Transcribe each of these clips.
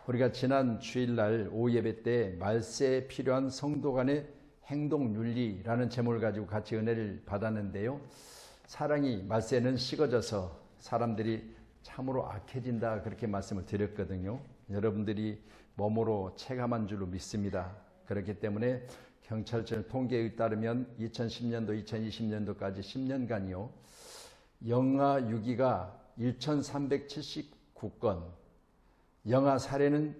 우리가 지난 주일날 오후 예배 때 말세에 필요한 성도 간의 행동 윤리라는 제목을 가지고 같이 은혜를 받았는데요. 사랑이 말세는 식어져서 사람들이 참으로 악해진다, 그렇게 말씀을 드렸거든요. 여러분들이 몸으로 체감한 줄로 믿습니다. 그렇기 때문에 경찰청 통계에 따르면 2010년도, 2020년도까지 10년간이요. 영아 유기가 1379건, 영아 살해는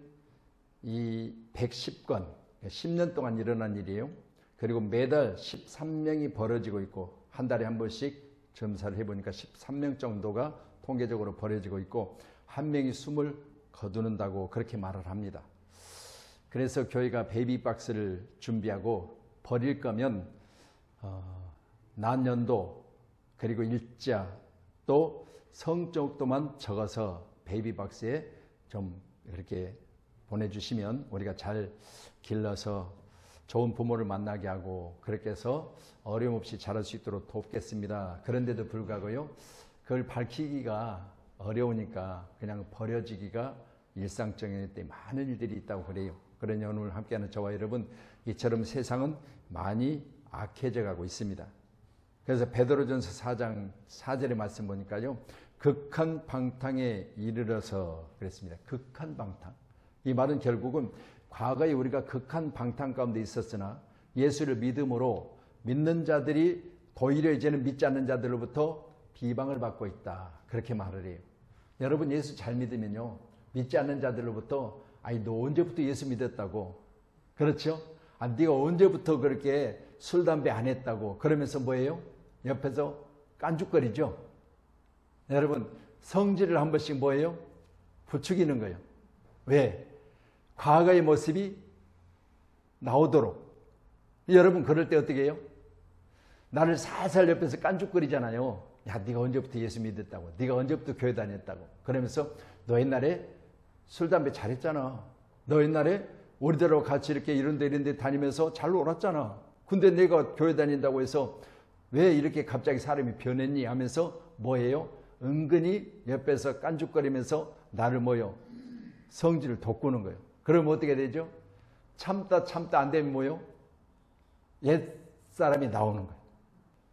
이 110건, 10년 동안 일어난 일이에요. 그리고 매달 13명이 벌어지고 있고, 한 달에 한 번씩 점사를 해보니까 13명 정도가 통계적으로 벌어지고 있고, 한 명이 숨을 거두는다고 그렇게 말을 합니다. 그래서 교회가 베이비박스를 준비하고, 버릴 거면 난연도 그리고 일자 또 성적도만 적어서 베이비박스에 좀 이렇게 보내주시면 우리가 잘 길러서 좋은 부모를 만나게 하고, 그렇게 해서 어려움 없이 자랄 수 있도록 돕겠습니다. 그런데도 불구하고요, 그걸 밝히기가 어려우니까 그냥 버려지기가 일상적인 때 많은 일들이 있다고 그래요. 그러니 오늘 함께하는 저와 여러분, 이처럼 세상은 많이 악해져 가고 있습니다. 그래서 베드로전서 4장 4절의 말씀 보니까요, 극한 방탕에 이르러서 그랬습니다. 극한 방탕. 이 말은 결국은 과거에 우리가 극한 방탕 가운데 있었으나 예수를 믿음으로 믿는 자들이 도리어 이제는 믿지 않는 자들로부터 비방을 받고 있다, 그렇게 말을 해요. 여러분, 예수 잘 믿으면요, 믿지 않는 자들로부터 아니 너 언제부터 예수 믿었다고, 그렇죠? 아, 네가 언제부터 그렇게 술 담배 안 했다고 그러면서 뭐예요? 옆에서 깐죽거리죠. 여러분, 성질을 한 번씩 뭐예요? 부추기는 거예요. 왜? 과거의 모습이 나오도록. 여러분, 그럴 때 어떻게 해요? 나를 살살 옆에서 깐죽거리잖아요. 야, 네가 언제부터 예수 믿었다고, 네가 언제부터 교회 다녔다고 그러면서 너 옛날에 술 담배 잘했잖아. 너 옛날에 우리들하고 같이 이렇게 이런 데 다니면서 잘 놀았잖아. 근데 내가 교회 다닌다고 해서 왜 이렇게 갑자기 사람이 변했니 하면서 뭐예요? 은근히 옆에서 깐죽거리면서 나를 뭐요? 성질을 돋구는 거예요. 그러면 어떻게 되죠? 참다 안 되면 뭐요? 옛사람이 나오는 거예요.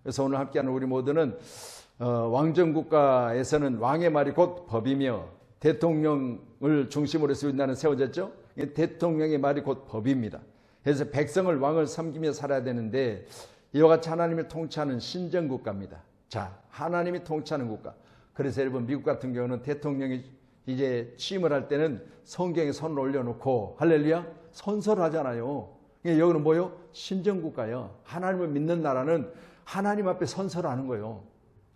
그래서 오늘 함께하는 우리 모두는 왕정국가에서는 왕의 말이 곧 법이며 대통령을 중심으로 해서 우리나라는 세워졌죠. 대통령의 말이 곧 법입니다. 그래서 백성을 왕을 섬기며 살아야 되는데, 이와 같이 하나님을 통치하는 신정국가입니다. 자, 하나님이 통치하는 국가. 그래서 여러분, 미국 같은 경우는 대통령이 이제 취임을 할 때는 성경에 손을 올려놓고 할렐루야 선설하잖아요. 여기는 뭐요? 신정국가예요. 하나님을 믿는 나라는 하나님 앞에 선설하는 거예요.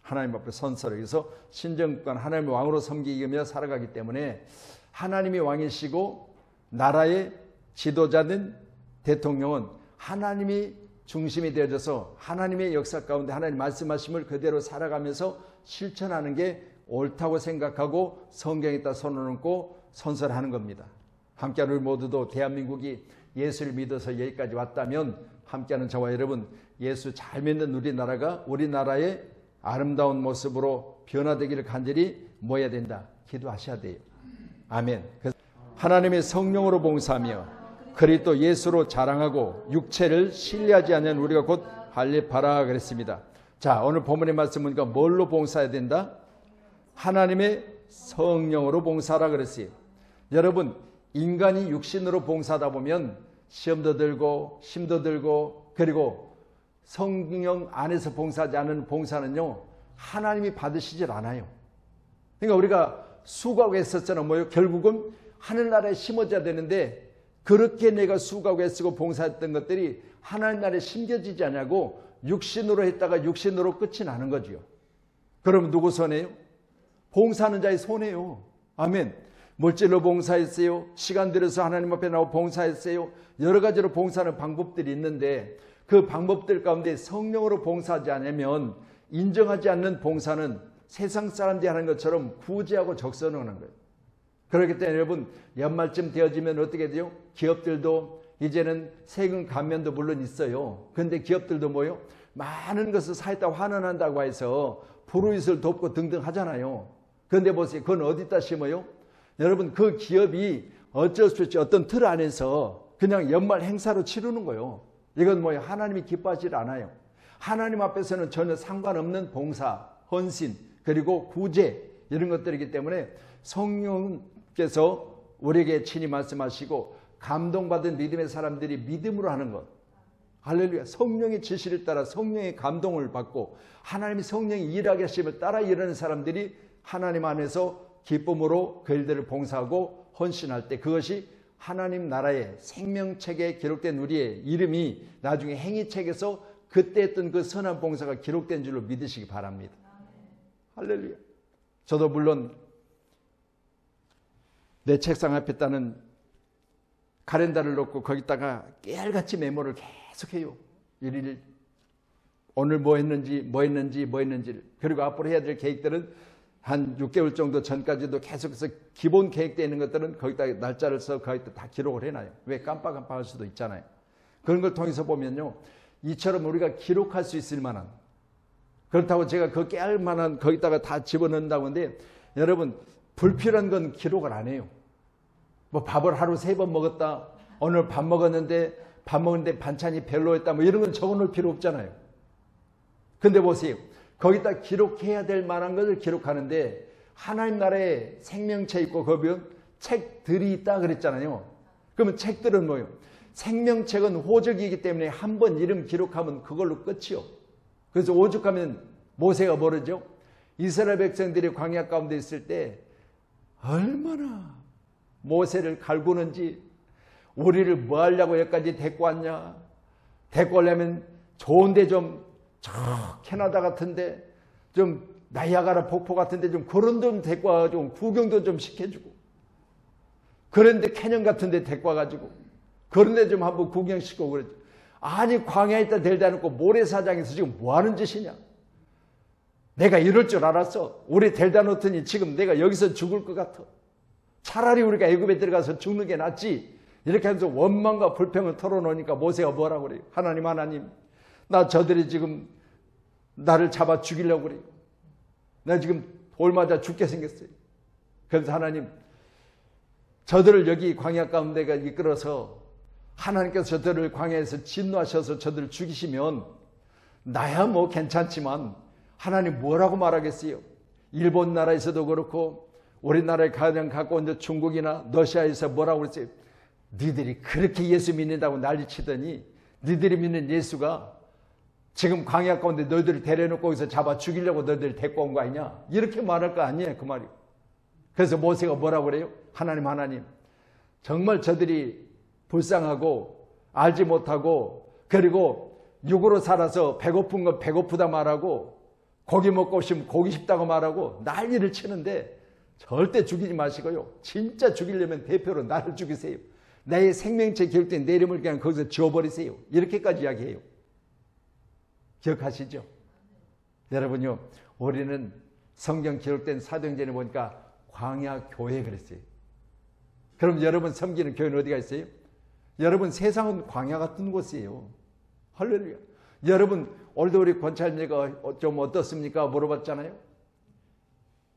하나님 앞에 선설을. 그래서 신정국가는 하나님을 왕으로 섬기며 살아가기 때문에 하나님이 왕이시고 나라의 지도자든 대통령은 하나님이 중심이 되어져서 하나님의 역사 가운데 하나님 말씀하심을 그대로 살아가면서 실천하는 게 옳다고 생각하고 성경에다 손을 얹고 선설하는 겁니다. 함께하는 우리 모두도 대한민국이 예수를 믿어서 여기까지 왔다면, 함께하는 저와 여러분, 예수 잘 믿는 우리나라가 우리나라의 아름다운 모습으로 변화되기를 간절히 모여야 된다. 기도하셔야 돼요. 아멘. 하나님의 성령으로 봉사하며 그리스도 예수로 자랑하고 육체를 신뢰하지 않는 우리가 곧 할례바라 그랬습니다. 자, 오늘 본문의 말씀은 뭘로 봉사해야 된다? 하나님의 성령으로 봉사하라 그랬어요. 여러분, 인간이 육신으로 봉사하다 보면 시험도 들고 힘도 들고, 그리고 성령 안에서 봉사하지 않은 봉사는요, 하나님이 받으시질 않아요. 그러니까 우리가 수고하고 했었잖아요. 뭐요? 결국은 하늘나라에 심어져야 되는데, 그렇게 내가 수고하고 애쓰고 봉사했던 것들이 하나님 나라에 심겨지지 않냐고 육신으로 했다가 육신으로 끝이 나는 거지요. 그러면 누구 손해요? 봉사하는 자의 손해요. 아멘. 물질로 봉사했어요. 시간 들여서 하나님 앞에 나와 봉사했어요. 여러 가지로 봉사하는 방법들이 있는데, 그 방법들 가운데 성령으로 봉사하지 않으면, 인정하지 않는 봉사는 세상 사람들이 하는 것처럼 구제하고 적선하는 거예요. 그렇기 때문에 여러분, 연말쯤 되어지면 어떻게 돼요? 기업들도 이제는 세금 감면도 물론 있어요. 그런데 기업들도 뭐요? 많은 것을 사했다고 환원한다고 해서 불우이웃을 돕고 등등 하잖아요. 그런데 보세요. 그건 어디다 심어요? 여러분, 그 기업이 어쩔 수 없이 어떤 틀 안에서 그냥 연말 행사로 치르는 거예요. 이건 뭐예요? 하나님이 기뻐하지 않아요. 하나님 앞에서는 전혀 상관없는 봉사, 헌신, 그리고 구제 이런 것들이기 때문에 성령께서 우리에게 친히 말씀하시고 감동받은 믿음의 사람들이 믿음으로 하는 것. 할렐루야. 성령의 지시를 따라 성령의 감동을 받고 하나님이 성령이 일하게 하심을 따라 일하는 사람들이 하나님 안에서 기쁨으로 그 일들을 봉사하고 헌신할 때 그것이 하나님 나라의 생명책에 기록된 우리의 이름이 나중에 행위책에서 그때 했던 그 선한 봉사가 기록된 줄로 믿으시기 바랍니다. 할렐루야. 저도 물론 내 책상 앞에 있다는 카렌다를 놓고 거기다가 깨알같이 메모를 계속해요. 일일 오늘 뭐 했는지를. 그리고 앞으로 해야 될 계획들은 한 6개월 정도 전까지도 계속해서 기본 계획되어 있는 것들은 거기다 날짜를 써 거기다 다 기록을 해놔요. 왜 깜빡할 수도 있잖아요. 그런 걸 통해서 보면요. 이처럼 우리가 기록할 수 있을 만한, 그렇다고 제가 그 깨알 만한 거기다가 다 집어넣는다고 하는데 여러분 불필요한 건 기록을 안 해요. 뭐 밥을 하루 3번 먹었다. 오늘 밥 먹었는데 반찬이 별로였다. 뭐 이런 건 적어놓을 필요 없잖아요. 근데 보세요. 거기다 기록해야 될 만한 것을 기록하는데 하나님 나라에 생명체 있고 거기에 책들이 있다 그랬잖아요. 그러면 책들은 뭐예요? 생명책은 호적이기 때문에 한 번 이름 기록하면 그걸로 끝이요. 그래서 오죽하면 모세가 모르죠? 이스라엘 백성들이 광야 가운데 있을 때 얼마나 모세를 갈구는지, 우리를 뭐 하려고 여기까지 데리고 왔냐, 데리고 오려면 좋은데 좀 저 캐나다 같은데 좀 나이아가라 폭포 같은데 좀 그런 데 데리고 와가지고 구경도 좀 시켜주고, 그런데 캐년 같은데 데리고 와가지고 그런 데 좀 한번 구경시키고 그러죠. 아니 광야에 있다 데려다 놓고 모래사장에서 지금 뭐 하는 짓이냐. 내가 이럴 줄 알았어. 우리 데려다 놓더니 지금 내가 여기서 죽을 것 같아. 차라리 우리가 애굽에 들어가서 죽는 게 낫지. 이렇게 하면서 원망과 불평을 털어놓으니까 모세가 뭐라고 그래요? 하나님 나 저들이 지금 나를 잡아 죽이려고 그래요. 나 지금 돌 맞아 죽게 생겼어요. 그래서 하나님 저들을 여기 광야 가운데가 이끌어서 하나님께서 저들을 광야에서 진노하셔서 저들을 죽이시면 나야 뭐 괜찮지만 하나님 뭐라고 말하겠어요? 일본 나라에서도 그렇고 우리나라에 가장 가까운 중국이나 러시아에서 뭐라고 그랬어요? 니들이 그렇게 예수 믿는다고 난리치더니 니들이 믿는 예수가 지금 광야 가운데 너희들을 데려놓고 거기서 잡아 죽이려고 너희들을 데리고 온 거 아니냐? 이렇게 말할 거 아니에요, 그 말이요. 그래서 모세가 뭐라고 그래요? 하나님 정말 저들이 불쌍하고 알지 못하고 그리고 육으로 살아서 배고픈 건 배고프다 말하고 고기 먹고 싶으면 고기 싶다고 말하고 난리를 치는데 절대 죽이지 마시고요. 진짜 죽이려면 대표로 나를 죽이세요. 내 생명체 기록된 내 이름을 그냥 거기서 지워버리세요. 이렇게까지 이야기해요. 기억하시죠? 여러분요, 우리는 성경 기록된 사도행전에 보니까 광야 교회 그랬어요. 그럼 여러분 섬기는 교회는 어디가 있어요? 여러분 세상은 광야 같은 곳이에요. 할렐루야. 여러분 오늘도 우리 권찰님가 좀 어떻습니까? 물어봤잖아요.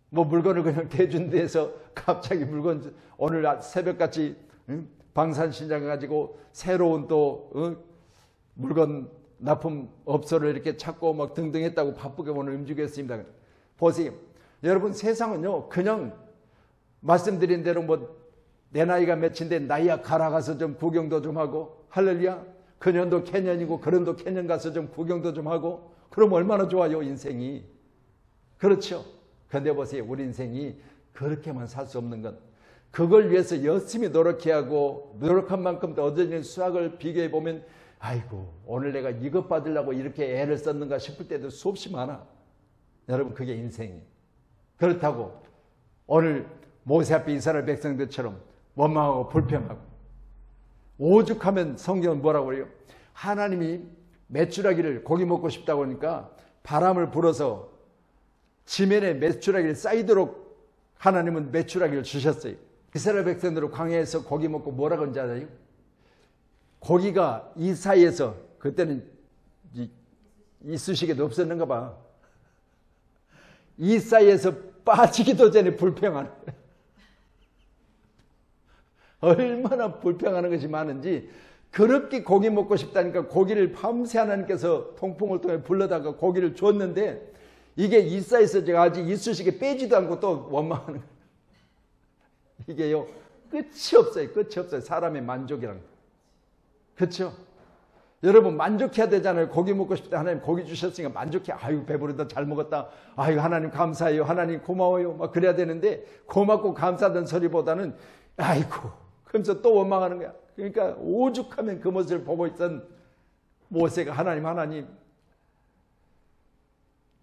뭐 물건을 그냥 대준 데에서 갑자기 물건 오늘 새벽같이 방산신장 가지고 새로운 또 물건 납품 업소를 이렇게 찾고 막 등등 했다고 바쁘게 오늘 움직였습니다. 보세요. 여러분 세상은요 그냥 말씀드린 대로 뭐 내 나이가 몇인데 나이야 가라 가서 좀 구경도 좀 하고 할렐루야. 그년도 캐년이고 그런도 캐년 가서 좀 구경도 좀 하고 그럼 얼마나 좋아요 인생이. 그렇죠. 그런데 보세요. 우리 인생이 그렇게만 살 수 없는 건 그걸 위해서 열심히 노력해야 하고 노력한 만큼 더 얻어지는 수확을 비교해 보면 아이고 오늘 내가 이것 받으려고 이렇게 애를 썼는가 싶을 때도 수없이 많아. 여러분 그게 인생이에요. 그렇다고 오늘 모세 앞에 이스라엘 백성들처럼 원망하고 불평하고 오죽하면 성경은 뭐라고 그래요? 하나님이 메추라기를 고기 먹고 싶다고 하니까 바람을 불어서 지면에 메추라기를 쌓이도록 하나님은 메추라기를 주셨어요. 이스라엘 백성들은 광야에서 고기 먹고 뭐라고 하는지 알아요? 고기가 이 사이에서 그때는 이쑤시개도 없었는가 봐. 이 사이에서 빠지기도 전에 불평하는 거예요. 얼마나 불평하는 것이 많은지 그렇게 고기 먹고 싶다니까 고기를 밤새 하나님께서 통풍을 통해 불러다가 고기를 줬는데 이게 이사에서 제가 아직 이쑤시개 빼지도 않고 또 원망하는 거예요. 이게요 끝이 없어요. 끝이 없어요. 사람의 만족이란 거. 그렇죠? 여러분 만족해야 되잖아요. 고기 먹고 싶다. 하나님 고기 주셨으니까 만족해. 아유 배부르다. 잘 먹었다. 아유 하나님 감사해요. 하나님 고마워요. 막 그래야 되는데 고맙고 감사하던 소리보다는 아이고 그러면서 또 원망하는 거야. 그러니까 오죽하면 그 모습을 보고 있던 모세가 하나님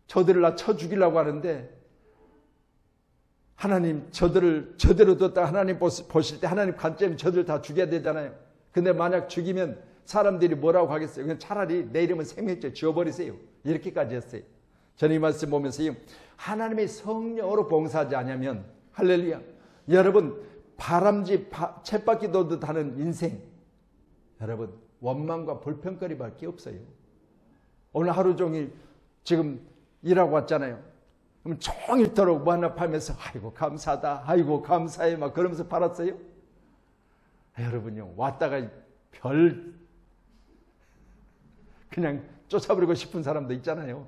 저들을 나 쳐 죽이려고 하는데 하나님 저대로 뒀다 하나님 보실 때 하나님 관점이 저들 다 죽여야 되잖아요. 근데 만약 죽이면 사람들이 뭐라고 하겠어요? 그냥 차라리 내 이름은 생명죄 지워버리세요. 이렇게까지 했어요. 저는 이 말씀 보면서요. 하나님의 성령으로 봉사하지 않으면 할렐루야. 여러분 바람쥐 쳇바퀴 돌듯 하는 인생 여러분 원망과 불평거리밖에 없어요. 오늘 하루 종일 지금 일하고 왔잖아요. 그럼 종일토록 무한합하면서 아이고 감사하다 아이고 감사해 막 그러면서 팔았어요. 여러분요 왔다가 그냥 쫓아버리고 싶은 사람도 있잖아요.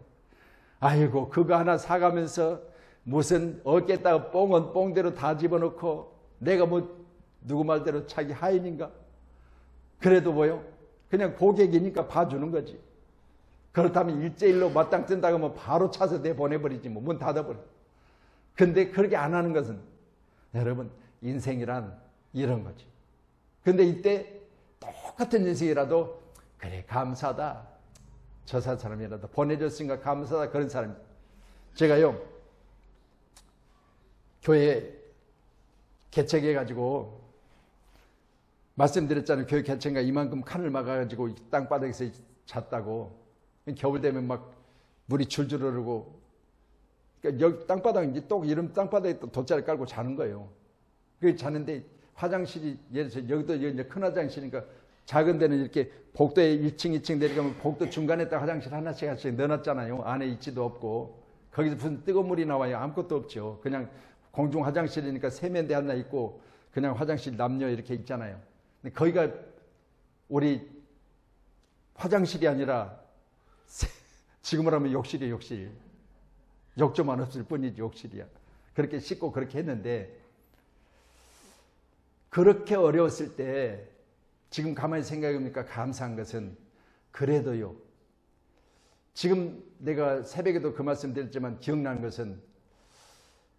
아이고 그거 하나 사가면서 무슨 어깨에다가 뽕은 뽕대로 다 집어넣고 내가 뭐 누구 말대로 자기 하인인가? 그래도 뭐요? 그냥 고객이니까 봐주는 거지. 그렇다면 일제일로 마땅 뜬다고 하면 바로 차서 내보내버리지 뭐 문 닫아버려. 근데 그렇게 안 하는 것은 여러분 인생이란 이런 거지. 근데 이때 똑같은 인생이라도 그래 감사하다. 저 사람이라도 보내줬으니까 감사하다 그런 사람. 제가요 교회 개척해가지고 말씀드렸잖아요. 교회 개척가 이만큼 칸을 막아가지고 땅바닥에서 잤다고. 겨울 되면 막 물이 줄줄 흐르고 그러니까 여기 땅바닥 이제 또 이런 땅바닥에 또 돗자리 깔고 자는 거예요. 그 자는데 화장실이 예를 들어서 여기도 이제 큰 화장실이니까 작은 데는 이렇게 복도에 1층 2층 내려가면 복도 중간에다 화장실 하나씩 넣어놨잖아요. 안에 있지도 없고 거기서 무슨 뜨거운 물이 나와요. 아무것도 없죠. 그냥 공중 화장실이니까 세면대 하나 있고 그냥 화장실 남녀 이렇게 있잖아요. 근데 거기가 우리 화장실이 아니라 지금으로 하면 욕실이에요. 욕실. 욕조만 없을 뿐이지 욕실이야. 그렇게 씻고 그렇게 했는데 그렇게 어려웠을 때 지금 가만히 생각해보니까 감사한 것은 그래도요. 지금 내가 새벽에도 그 말씀 드렸지만 기억나는 것은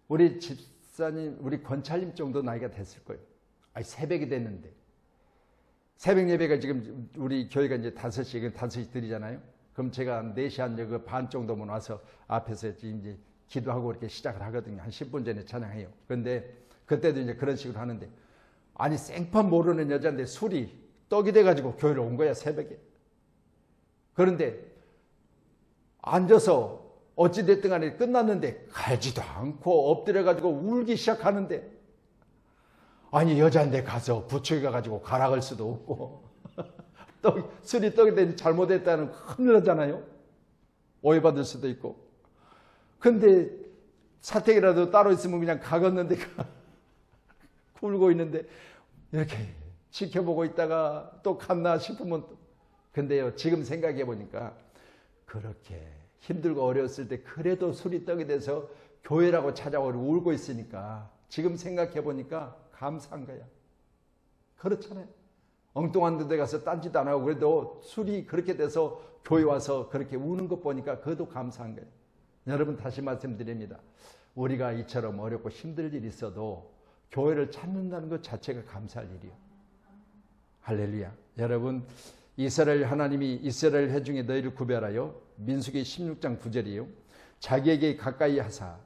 우리 집사님, 우리 권찰님 정도 나이가 됐을 거예요. 아니 새벽이 됐는데 새벽 예배가 지금 우리 교회가 이제 5시, 5시 드리잖아요. 그럼 제가 한 4시 한 반 정도면 와서 앞에서 이제 기도하고 이렇게 시작을 하거든요. 한 10분 전에 찬양해요. 그런데 그때도 이제 그런 식으로 하는데 아니 생판 모르는 여자인데 술이 떡이 돼가지고 교회를 온 거야 새벽에. 그런데 앉아서 어찌됐든 간에 끝났는데 가지도 않고 엎드려가지고 울기 시작하는데 아니 여자인데 가서 부처에 가가지고 가락을 수도 없고 술이 떡이 되니 잘못했다는 큰일 나잖아요. 오해받을 수도 있고. 근데 사택이라도 따로 있으면 그냥 가겠는데 굴고 있는데 이렇게 지켜보고 있다가 또 갔나 싶으면 근데요 지금 생각해 보니까 그렇게 힘들고 어려웠을 때 그래도 술이 떡이 돼서 교회라고 찾아오고 울고 있으니까 지금 생각해 보니까 감사한 거야. 그렇잖아요. 엉뚱한 데 가서 딴짓 안 하고 그래도 술이 그렇게 돼서 교회 와서 그렇게 우는 것 보니까 그것도 감사한 거예요. 여러분 다시 말씀드립니다. 우리가 이처럼 어렵고 힘들 일이 있어도 교회를 찾는다는 것 자체가 감사할 일이요. 할렐루야. 여러분 이스라엘 하나님이 이스라엘 회중에 너희를 구별하여 민수기 16장 9절이에요. 자기에게 가까이 하사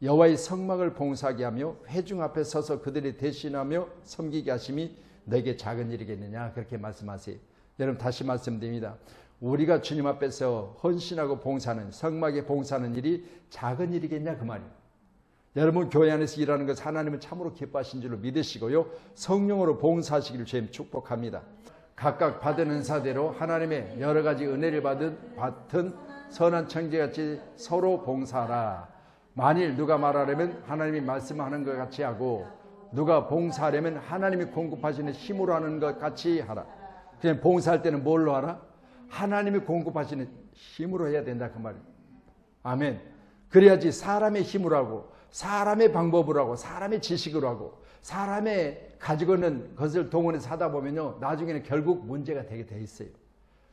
여호와의 성막을 봉사하게 하며 회중 앞에 서서 그들이 대신하며 섬기게 하심이 너에게 작은 일이겠느냐 그렇게 말씀하세요. 여러분 다시 말씀드립니다. 우리가 주님 앞에서 헌신하고 봉사하는 성막에 봉사하는 일이 작은 일이겠냐 그 말이에요. 여러분 교회 안에서 일하는 것 하나님은 참으로 기뻐하신 줄로 믿으시고요. 성령으로 봉사하시기를 주님 축복합니다. 각각 받은 은사대로 하나님의 여러 가지 은혜를 받은 선한 청지같이 서로 봉사하라. 만일 누가 말하려면 하나님이 말씀하는 것 같이 하고 누가 봉사하려면 하나님이 공급하시는 힘으로 하는 것 같이 하라. 그냥 봉사할 때는 뭘로 하라? 하나님이 공급하시는 힘으로 해야 된다 그 말이에요. 아멘. 그래야지 사람의 힘으로 하고 사람의 방법으로 하고 사람의 지식으로 하고 사람의 가지고 있는 것을 동원해서 하다 보면요, 나중에는 결국 문제가 되게 돼 있어요.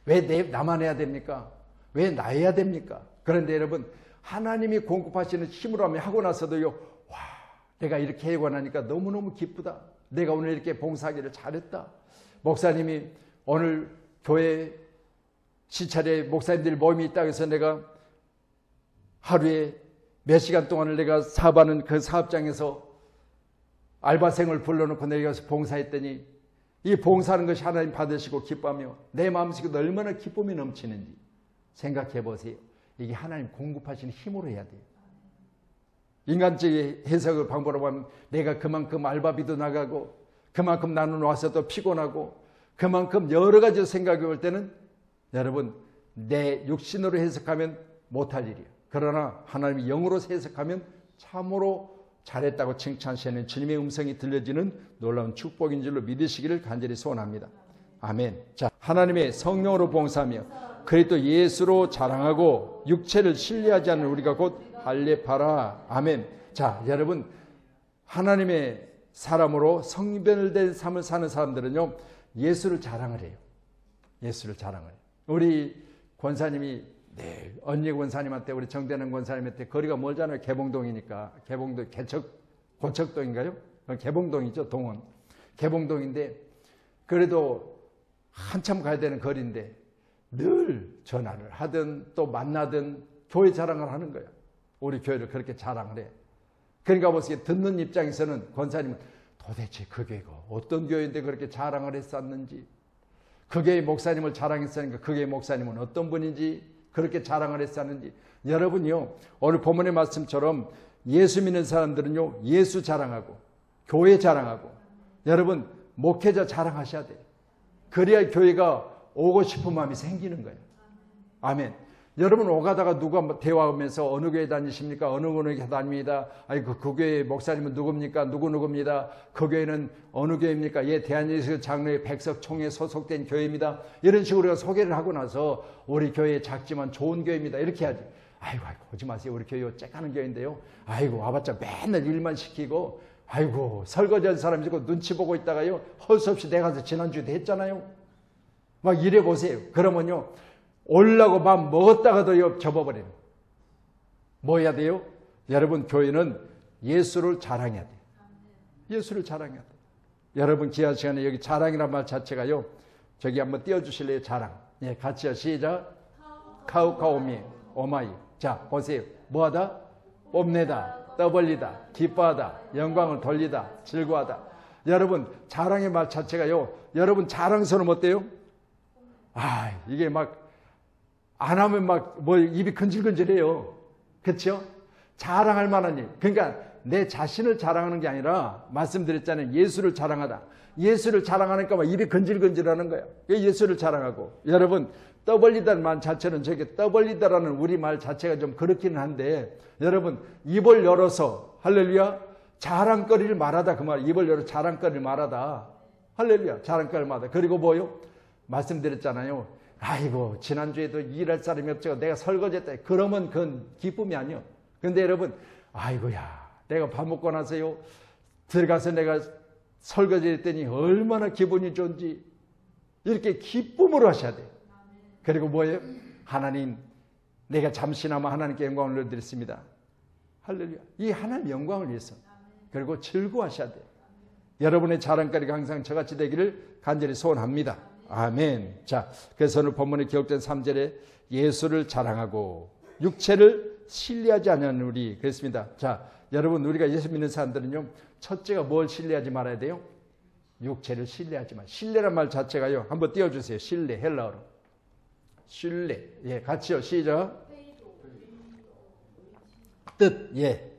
왜 나만 해야 됩니까? 왜 나 해야 됩니까? 그런데 여러분, 하나님이 공급하시는 힘으로 하면 하고 나서도요, 와, 내가 이렇게 하고 나니까 너무너무 기쁘다. 내가 오늘 이렇게 봉사하기를 잘했다. 목사님이 오늘 교회 시찰에 목사님들 모임이 있다고 해서 내가 하루에 몇 시간 동안을 내가 사업하는 그 사업장에서 알바생을 불러놓고 내려가서 봉사했더니 이 봉사하는 것이 하나님 받으시고 기뻐하며 내 마음속에 얼마나 기쁨이 넘치는지 생각해 보세요. 이게 하나님 공급하시는 힘으로 해야 돼요. 인간적인 해석을 방법으로 하면 내가 그만큼 알바비도 나가고 그만큼 나는 와서 또 피곤하고 그만큼 여러 가지 생각이 올 때는 여러분 내 육신으로 해석하면 못할 일이에요. 그러나 하나님이 영으로 해석하면 참으로 잘했다고 칭찬하시는 주님의 음성이 들려지는 놀라운 축복인 줄로 믿으시기를 간절히 소원합니다. 아멘. 자, 하나님의 성령으로 봉사하며 그리스도 예수로 자랑하고 육체를 신뢰하지 않는 우리가 곧 할례파라. 아멘. 자, 여러분 하나님의 사람으로 성별된 삶을 사는 사람들은요, 예수를 자랑을 해요. 예수를 자랑을 해요. 우리 권사님이 언니 권사님한테 우리 정대는 권사님한테 거리가 멀잖아요. 개봉동이니까. 개봉동 고척동인가요? 개봉동이죠. 동원. 개봉동인데 그래도 한참 가야 되는 거리인데 늘 전화를 하든 또 만나든 교회 자랑을 하는 거예요. 우리 교회를 그렇게 자랑을 해. 그러니까 보세요. 듣는 입장에서는 권사님은 도대체 그 교회가 어떤 교회인데 그렇게 자랑을 했었는지, 그 교회 목사님을 자랑했으니까 그 교회 목사님은 어떤 분인지 그렇게 자랑을 했었는지. 여러분요, 오늘 본문의 말씀처럼 예수 믿는 사람들은요, 예수 자랑하고 교회 자랑하고 여러분 목회자 자랑하셔야 돼요. 그래야 교회가 오고 싶은 마음이 생기는 거예요. 아멘. 여러분 오가다가 누가 대화하면서 어느 교회 다니십니까? 어느 교회 다닙니다. 아이고 그 교회 목사님은 누굽니까? 누구입니다. 그 교회는 어느 교회입니까? 예, 대한예수 장로회 백석총회 소속된 교회입니다. 이런 식으로 우리가 소개를 하고 나서 우리 교회 작지만 좋은 교회입니다. 이렇게 하지. 아이고 오지 마세요. 우리 교회 쬐까는 교회인데요. 아이고 와봤자 맨날 일만 시키고 아이고 설거지한 사람이고 눈치 보고 있다가요. 할 수 없이 내가 가서 지난주에도 했잖아요. 막 이래 보세요. 그러면요. 올라고 밥 먹었다가도 접어버려요. 뭐 해야 돼요? 여러분 교회는 예수를 자랑해야 돼요. 예수를 자랑해야 돼요. 여러분 귀한 시간에 여기 자랑이란 말 자체가요. 저기 한번 띄워주실래요? 자랑. 예, 같이요. 시작. 카우카오미 오마이. 자 보세요. 뭐하다? 뽐내다, 떠벌리다, 기뻐하다, 영광을 돌리다, 즐거워하다. 여러분 자랑의 말 자체가요. 여러분 자랑스러움 어때요? 아 이게 막 안 하면 막 뭐 입이 근질근질해요. 그렇죠? 자랑할 만한 일. 그러니까 내 자신을 자랑하는 게 아니라 말씀드렸잖아요. 예수를 자랑하다. 예수를 자랑하니까 막 입이 근질근질하는 거예요. 예수를 자랑하고. 여러분 떠벌리다는 말 자체는 저게 떠벌리다라는 우리 말 자체가 좀 그렇기는 한데 여러분 입을 열어서 할렐루야 자랑거리를 말하다 그 말. 입을 열어 자랑거리를 말하다. 할렐루야 자랑거리를 말하다. 그리고 뭐요? 말씀드렸잖아요. 아이고 지난주에도 일할 사람이 없죠. 내가 설거지했다. 그러면 그건 기쁨이 아니요. 근데 여러분 아이고야 내가 밥 먹고 나서요 들어가서 내가 설거지했더니 얼마나 기분이 좋은지 이렇게 기쁨으로 하셔야 돼요. 그리고 뭐예요? 하나님 내가 잠시나마 하나님께 영광을 올려드렸습니다. 할렐루야. 이 하나님 영광을 위해서 그리고 즐거워하셔야 돼요. 여러분의 자랑거리가 항상 저같이 되기를 간절히 소원합니다. 아멘. 자, 그래서 오늘 본문에 기록된 3절에 예수를 자랑하고 육체를 신뢰하지 않는 우리 그랬습니다. 자, 여러분 우리가 예수 믿는 사람들은요 첫째가 뭘 신뢰하지 말아야 돼요? 육체를 신뢰하지 마. 신뢰란 말 자체가요 한번 띄워주세요. 신뢰 헬라어로 신뢰. 예, 같이요. 시작. 뜻. 예.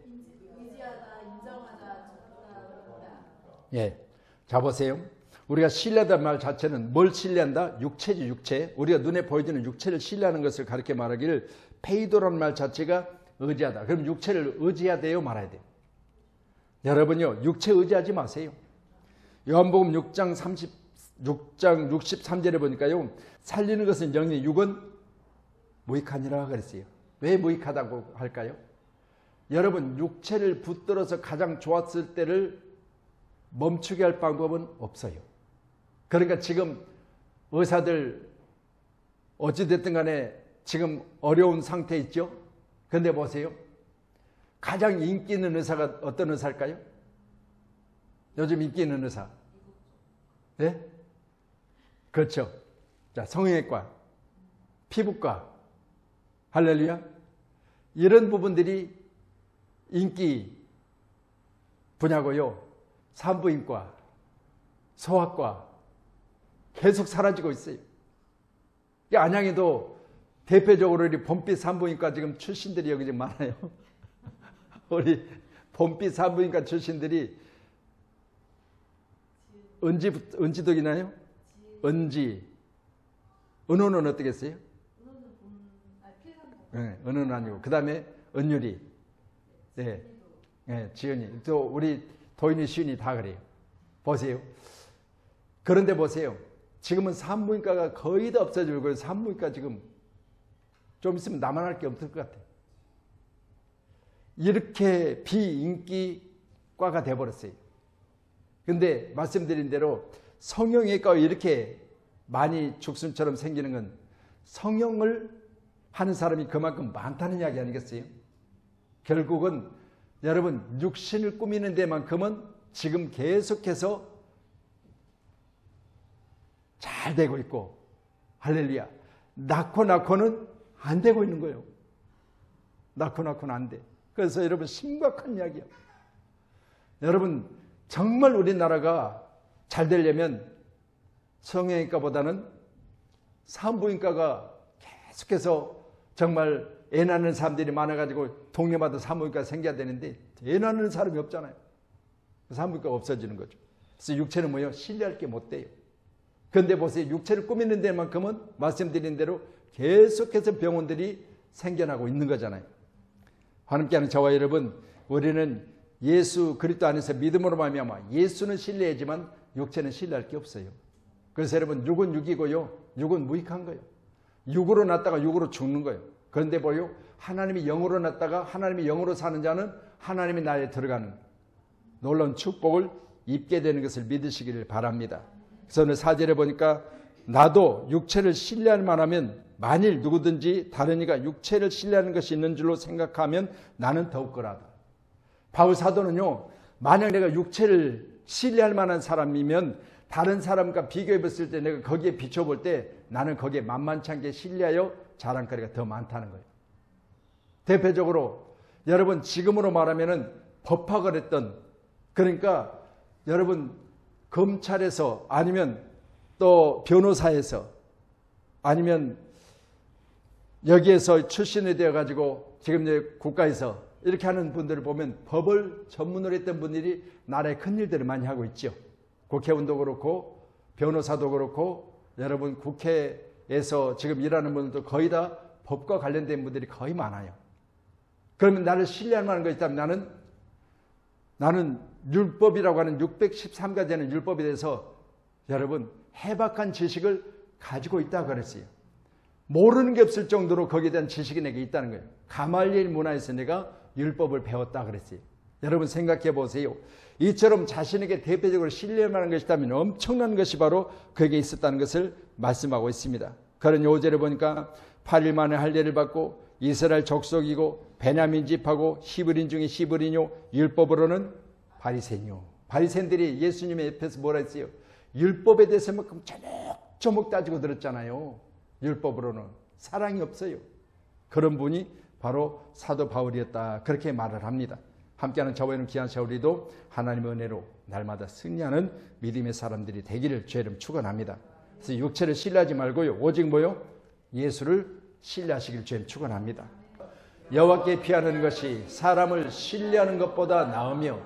예. 자 보세요. 우리가 신뢰하다는 말 자체는 뭘 신뢰한다? 육체지 육체. 우리가 눈에 보여지는 육체를 신뢰하는 것을 가르쳐 말하기를 페이도라는 말 자체가 의지하다. 그럼 육체를 의지해야 돼요? 말아야 돼요? 여러분요, 육체 의지하지 마세요. 요한복음 6장 63절에 보니까요, 살리는 것은 영이, 육은 무익하니라 그랬어요. 왜 무익하다고 할까요? 여러분, 육체를 붙들어서 가장 좋았을 때를 멈추게 할 방법은 없어요. 그러니까 지금 의사들 어찌됐든 간에 지금 어려운 상태에 있죠. 그런데 보세요, 가장 인기 있는 의사가 어떤 의사일까요? 요즘 인기 있는 의사. 네? 그렇죠. 자, 성형외과, 피부과, 할렐루야. 이런 부분들이 인기 분야고요. 산부인과, 소아과 계속 사라지고 있어요. 안양에도 대표적으로 우리 봄빛 산부인과 지금 출신들이 여기 좀 많아요. 우리 봄빛 산부인과 출신들이 은지덕이나요? 은지. 은호는 어떻겠어요? 네, 은호는 아니고. 그 다음에 은유리. 네. 네, 지은이. 또 우리 도인이, 시은이 다 그래요. 보세요. 그런데 보세요. 지금은 산부인과가 거의 다 없어지고, 산부인과 지금 좀 있으면 나만 할 게 없을 것 같아요. 이렇게 비인기과가 돼버렸어요. 근데 말씀드린 대로 성형외과가 이렇게 많이 죽순처럼 생기는 건 성형을 하는 사람이 그만큼 많다는 이야기 아니겠어요? 결국은 여러분, 육신을 꾸미는 데만큼은 지금 계속해서 잘 되고 있고, 할렐루야, 낳고는 안 되고 있는 거예요. 낳고는 안 돼. 그래서 여러분, 심각한 이야기예요. 여러분, 정말 우리나라가 잘 되려면 성형외과보다는 산부인과가 계속해서 정말 애 낳는 사람들이 많아가지고 동네마다 산부인과 생겨야 되는데 애 낳는 사람이 없잖아요. 산부인과가 없어지는 거죠. 그래서 육체는 뭐예요? 신뢰할 게 못 돼요. 그런데 보세요. 육체를 꾸미는 데만큼은 말씀드린 대로 계속해서 병원들이 생겨나고 있는 거잖아요. 하나님께는 저와 여러분, 우리는 예수 그리스도 안에서 믿음으로 말미암아 예수는 신뢰하지만 육체는 신뢰할 게 없어요. 그래서 여러분, 육은 육이고요, 육은 무익한 거예요. 육으로 났다가 육으로 죽는 거예요. 그런데 보여, 하나님이 영으로 났다가 하나님이 영으로 사는 자는 하나님이 나에 들어가는 놀라운 축복을 입게 되는 것을 믿으시기를 바랍니다. 그래서 오늘 4절에 보니까 나도 육체를 신뢰할 만하면, 만일 누구든지 다른 이가 육체를 신뢰하는 것이 있는 줄로 생각하면 나는 더욱 거라다. 바울 사도는요, 만약 내가 육체를 신뢰할 만한 사람이면 다른 사람과 비교해 봤을 때 내가 거기에 비춰볼 때 나는 거기에 만만치 않게 신뢰하여 자랑거리가 더 많다는 거예요. 대표적으로 여러분, 지금으로 말하면은 법학을 했던, 그러니까 여러분 검찰에서 아니면 또 변호사에서 아니면 여기에서 출신이 되어 가지고 지금 이제 국가에서 이렇게 하는 분들을 보면 법을 전문으로 했던 분들이 나라의 큰 일들을 많이 하고 있죠. 국회의원도 그렇고 변호사도 그렇고 여러분 국회에서 지금 일하는 분들도 거의 다 법과 관련된 분들이 거의 많아요. 그러면 나를 신뢰할 만한 것이 있다면 나는 율법이라고 하는 613가지 되는 율법에 대해서 여러분 해박한 지식을 가지고 있다고 그랬어요. 모르는 게 없을 정도로 거기에 대한 지식이 내게 있다는 거예요. 가말리엘 문화에서 내가 율법을 배웠다 그랬어요. 여러분 생각해 보세요. 이처럼 자신에게 대표적으로 신뢰할 만한 것이 있다면 엄청난 것이 바로 그에게 있었다는 것을 말씀하고 있습니다. 그런 5절에 보니까 8일 만에 할례를 받고 이스라엘 족속이고 베냐민 집하고 히브리인 중에 히브리뇨, 율법으로는 바리새인요. 바리새인들이 예수님의 옆에서 뭐라 했어요? 율법에 대해서만큼 조목조목 따지고 들었잖아요. 율법으로는 사랑이 없어요. 그런 분이 바로 사도 바울이었다, 그렇게 말을 합니다. 함께하는 저와는 귀한 샤우리도 하나님의 은혜로 날마다 승리하는 믿음의 사람들이 되기를 주의 이름 축원합니다. 그래서 육체를 신뢰하지 말고요, 오직 뭐요? 예수를 신뢰하시길 주의 이름 축원합니다. 여호와께 피하는 것이 사람을 신뢰하는 것보다 나으며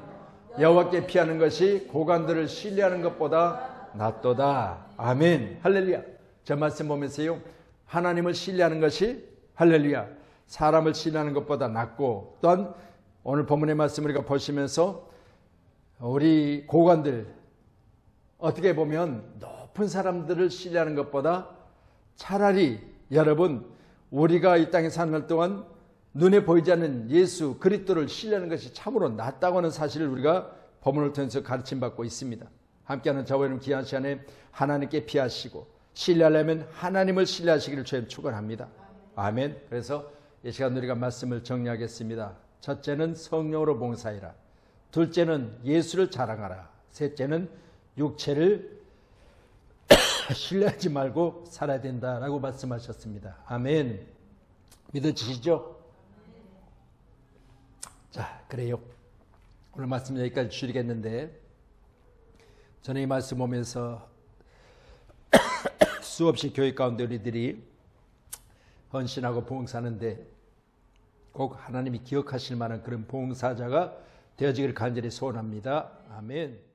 여호와께 피하는 것이 고관들을 신뢰하는 것보다 낫도다. 아멘. 할렐루야. 저 말씀 보면서요, 하나님을 신뢰하는 것이, 할렐루야, 사람을 신뢰하는 것보다 낫고, 또한 오늘 본문의 말씀 우리가 보시면서 우리 고관들 어떻게 보면 높은 사람들을 신뢰하는 것보다 차라리 여러분 우리가 이 땅에 사는 날 동안 눈에 보이지 않는 예수 그리스도를 신뢰하는 것이 참으로 낫다고 하는 사실을 우리가 본문을 통해서 가르침받고 있습니다. 함께하는 저와 여러분 귀한 시간에 하나님께 피하시고 신뢰하려면 하나님을 신뢰하시기를 주님 축원합니다. 아멘. 그래서 이 시간 우리가 말씀을 정리하겠습니다. 첫째는 성령으로 봉사하라. 둘째는 예수를 자랑하라. 셋째는 육체를 신뢰하지 말고 살아야 된다라고 말씀하셨습니다. 아멘. 믿어지시죠? 자, 그래요. 오늘 말씀 여기까지 줄이겠는데 저는 이 말씀 보면서 수없이 교회 가운데 우리들이 헌신하고 봉사하는데 꼭 하나님이 기억하실 만한 그런 봉사자가 되어지기를 간절히 소원합니다. 아멘.